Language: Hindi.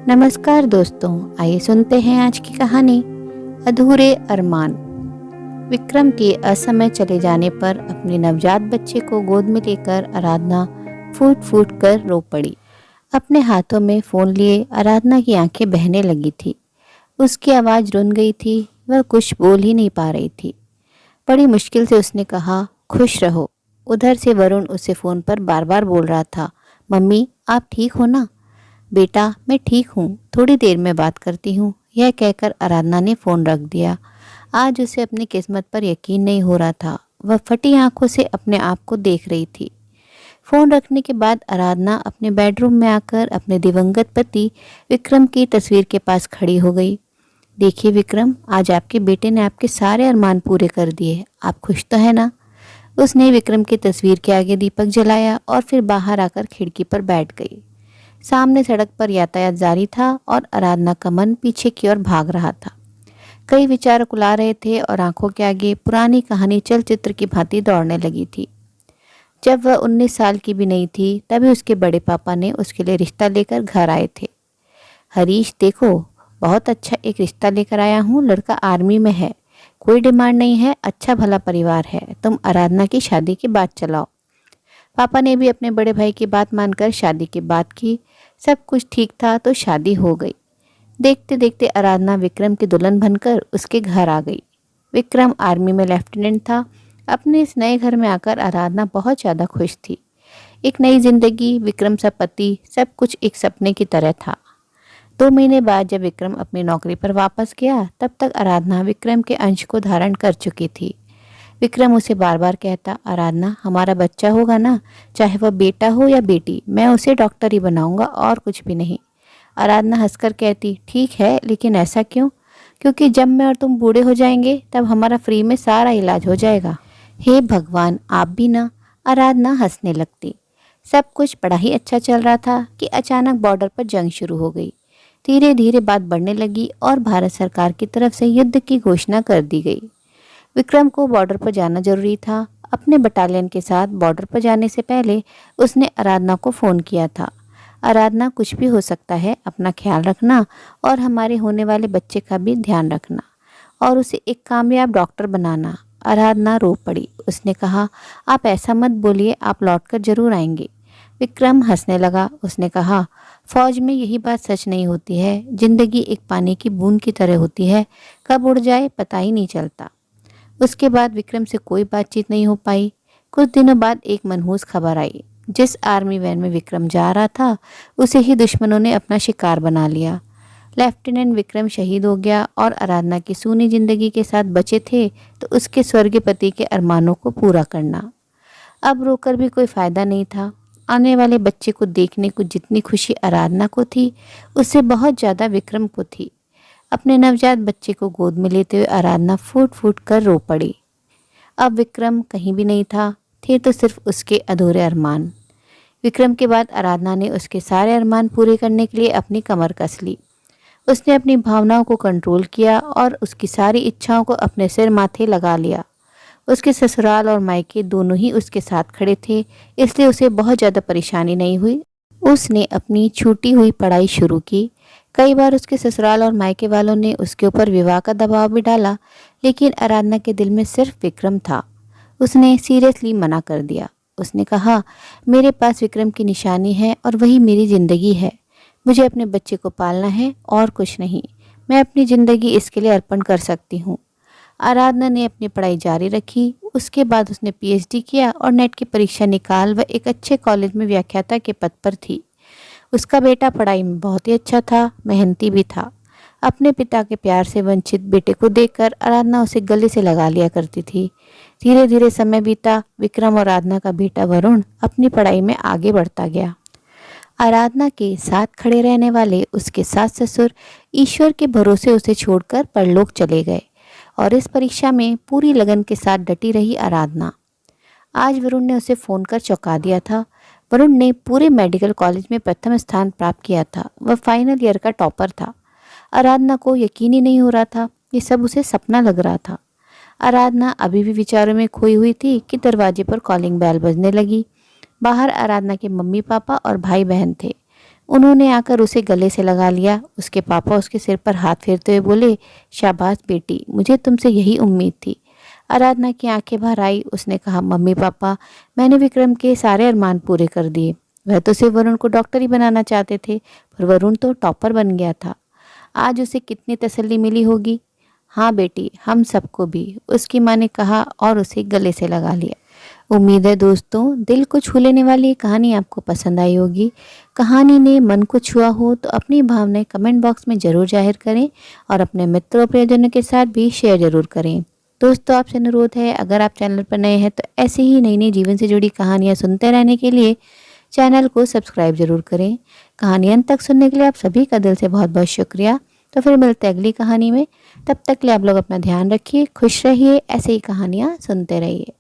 नमस्कार दोस्तों, आइए सुनते हैं आज की कहानी अधूरे अरमान। विक्रम के असमय चले जाने पर अपने नवजात बच्चे को गोद में लेकर आराधना फूट फूट कर रो पड़ी। अपने हाथों में फ़ोन लिए आराधना की आंखें बहने लगी थी। उसकी आवाज़ रुन गई थी, वह कुछ बोल ही नहीं पा रही थी। बड़ी मुश्किल से उसने कहा, खुश रहो। उधर से वरुण उसे फ़ोन पर बार बार बोल रहा था, मम्मी आप ठीक हो ना? बेटा मैं ठीक हूँ, थोड़ी देर में बात करती हूँ। यह कहकर आराधना ने फ़ोन रख दिया। आज उसे अपनी किस्मत पर यकीन नहीं हो रहा था। वह फटी आंखों से अपने आप को देख रही थी। फ़ोन रखने के बाद आराधना अपने बेडरूम में आकर अपने दिवंगत पति विक्रम की तस्वीर के पास खड़ी हो गई। देखिए विक्रम, आज आपके बेटे ने आपके सारे अरमान पूरे कर दिए। आप खुश तो है ना? उसने विक्रम की तस्वीर के आगे दीपक जलाया और फिर बाहर आकर खिड़की पर बैठ गई। सामने सड़क पर यातायात जारी था और आराधना का मन पीछे की ओर भाग रहा था। कई विचार कुला रहे थे और आंखों के आगे पुरानी कहानी चलचित्र की भांति दौड़ने लगी थी। जब वह 19 साल की भी नहीं थी, तभी उसके बड़े पापा ने उसके लिए रिश्ता लेकर घर आए थे। हरीश देखो, बहुत अच्छा एक रिश्ता लेकर आया हूँ। लड़का आर्मी में है, कोई डिमांड नहीं है, अच्छा भला परिवार है। तुम आराधना की शादी की बात चलाओ। पापा ने भी अपने बड़े भाई की बात मानकर शादी की बात की। सब कुछ ठीक था तो शादी हो गई। देखते देखते आराधना विक्रम की दुल्हन बनकर उसके घर आ गई। विक्रम आर्मी में लेफ्टिनेंट था। अपने इस नए घर में आकर आराधना बहुत ज़्यादा खुश थी। एक नई जिंदगी, विक्रम सा पति, सब कुछ एक सपने की तरह था। 2 महीने बाद जब विक्रम अपनी नौकरी पर वापस गया, तब तक आराधना विक्रम के अंश को धारण कर चुकी थी। विक्रम उसे बार बार कहता, आराधना हमारा बच्चा होगा ना, चाहे वह बेटा हो या बेटी, मैं उसे डॉक्टर ही बनाऊंगा और कुछ भी नहीं। आराधना हंसकर कहती, ठीक है, लेकिन ऐसा क्यों? क्योंकि जब मैं और तुम बूढ़े हो जाएंगे तब हमारा फ्री में सारा इलाज हो जाएगा। हे भगवान, आप भी ना। आराधना हंसने लगती। सब कुछ बड़ा ही अच्छा चल रहा था कि अचानक बॉर्डर पर जंग शुरू हो गई। धीरे धीरे बात बढ़ने लगी और भारत सरकार की तरफ से युद्ध की घोषणा कर दी गई। विक्रम को बॉर्डर पर जाना जरूरी था। अपने बटालियन के साथ बॉर्डर पर जाने से पहले उसने आराधना को फ़ोन किया था। आराधना, कुछ भी हो सकता है, अपना ख्याल रखना और हमारे होने वाले बच्चे का भी ध्यान रखना और उसे एक कामयाब डॉक्टर बनाना। आराधना रो पड़ी। उसने कहा, आप ऐसा मत बोलिए, आप लौटकर जरूर आएंगे। विक्रम हंसने लगा। उसने कहा, फौज में यही बात सच नहीं होती है। जिंदगी एक पानी की बूंद की तरह होती है, कब उड़ जाए पता ही नहीं चलता। उसके बाद विक्रम से कोई बातचीत नहीं हो पाई। कुछ दिनों बाद एक मनहूस खबर आई। जिस आर्मी वैन में विक्रम जा रहा था, उसे ही दुश्मनों ने अपना शिकार बना लिया। लेफ्टिनेंट विक्रम शहीद हो गया और आराधना की सूनी जिंदगी के साथ बचे थे तो उसके स्वर्गीय पति के अरमानों को पूरा करना। अब रोकर भी कोई फायदा नहीं था। आने वाले बच्चे को देखने को जितनी खुशी आराधना को थी, उससे बहुत ज़्यादा विक्रम को थी। अपने नवजात बच्चे को गोद में लेते हुए आराधना फूट फूट कर रो पड़ी। अब विक्रम कहीं भी नहीं था, थे तो सिर्फ उसके अधूरे अरमान। विक्रम के बाद आराधना ने उसके सारे अरमान पूरे करने के लिए अपनी कमर कस ली। उसने अपनी भावनाओं को कंट्रोल किया और उसकी सारी इच्छाओं को अपने सिर माथे लगा लिया। उसके ससुराल और मायके दोनों ही उसके साथ खड़े थे, इसलिए उसे बहुत ज़्यादा परेशानी नहीं हुई। उसने अपनी छूटी हुई पढ़ाई शुरू की। कई बार उसके ससुराल और मायके वालों ने उसके ऊपर विवाह का दबाव भी डाला, लेकिन आराधना के दिल में सिर्फ विक्रम था। उसने सीरियसली मना कर दिया। उसने कहा, मेरे पास विक्रम की निशानी है और वही मेरी ज़िंदगी है। मुझे अपने बच्चे को पालना है और कुछ नहीं। मैं अपनी ज़िंदगी इसके लिए अर्पण कर सकती हूँ। आराधना ने अपनी पढ़ाई जारी रखी। उसके बाद उसने पीएचडी किया और नेट की परीक्षा निकाल वह एक अच्छे कॉलेज में व्याख्याता के पद पर थी। उसका बेटा पढ़ाई में बहुत ही अच्छा था, मेहनती भी था। अपने पिता के प्यार से वंचित बेटे को देखकर आराधना उसे गले से लगा लिया करती थी। धीरे धीरे समय बीता। विक्रम और आराधना का बेटा वरुण अपनी पढ़ाई में आगे बढ़ता गया। आराधना के साथ खड़े रहने वाले उसके सास ससुर ईश्वर के भरोसे उसे छोड़कर परलोक चले गए और इस परीक्षा में पूरी लगन के साथ डटी रही आराधना। आज वरुण ने उसे फ़ोन कर चौंका दिया था। वरुण ने पूरे मेडिकल कॉलेज में प्रथम स्थान प्राप्त किया था। वह फाइनल ईयर का टॉपर था। आराधना को यकीन ही नहीं हो रहा था, ये सब उसे सपना लग रहा था। आराधना अभी भी विचारों में खोई हुई थी कि दरवाजे पर कॉलिंग बेल बजने लगी। बाहर आराधना के मम्मी पापा और भाई बहन थे। उन्होंने आकर उसे गले से लगा लिया। उसके पापा उसके सिर पर हाथ फेरते हुए बोले, शाबाश बेटी, मुझे तुमसे यही उम्मीद थी। आराधना की आंखें भर आई। उसने कहा, मम्मी पापा, मैंने विक्रम के सारे अरमान पूरे कर दिए। वह तो सिर्फ वरुण को डॉक्टर ही बनाना चाहते थे, पर वरुण तो टॉपर बन गया था। आज उसे कितनी तसल्ली मिली होगी। हाँ बेटी, हम सबको भी, उसकी माँ ने कहा और उसे गले से लगा लिया। उम्मीद है दोस्तों, दिल को छू लेने वाली ये कहानी आपको पसंद आई होगी। कहानी ने मन को छुआ हो तो अपनी भावनाएं कमेंट बॉक्स में ज़रूर जाहिर करें और अपने मित्रों प्रियजनों के साथ भी शेयर ज़रूर करें। दोस्तों, आपसे अनुरोध है, अगर आप चैनल पर नए हैं तो ऐसे ही नई नई जीवन से जुड़ी कहानियाँ सुनते रहने के लिए चैनल को सब्सक्राइब जरूर करें। कहानी अंत तक सुनने के लिए आप सभी का दिल से बहुत बहुत शुक्रिया। तो फिर मिलते हैं अगली कहानी में। तब तक के लिए आप लोग अपना ध्यान रखिए, खुश रहिए, ऐसे ही कहानियाँ सुनते रहिए।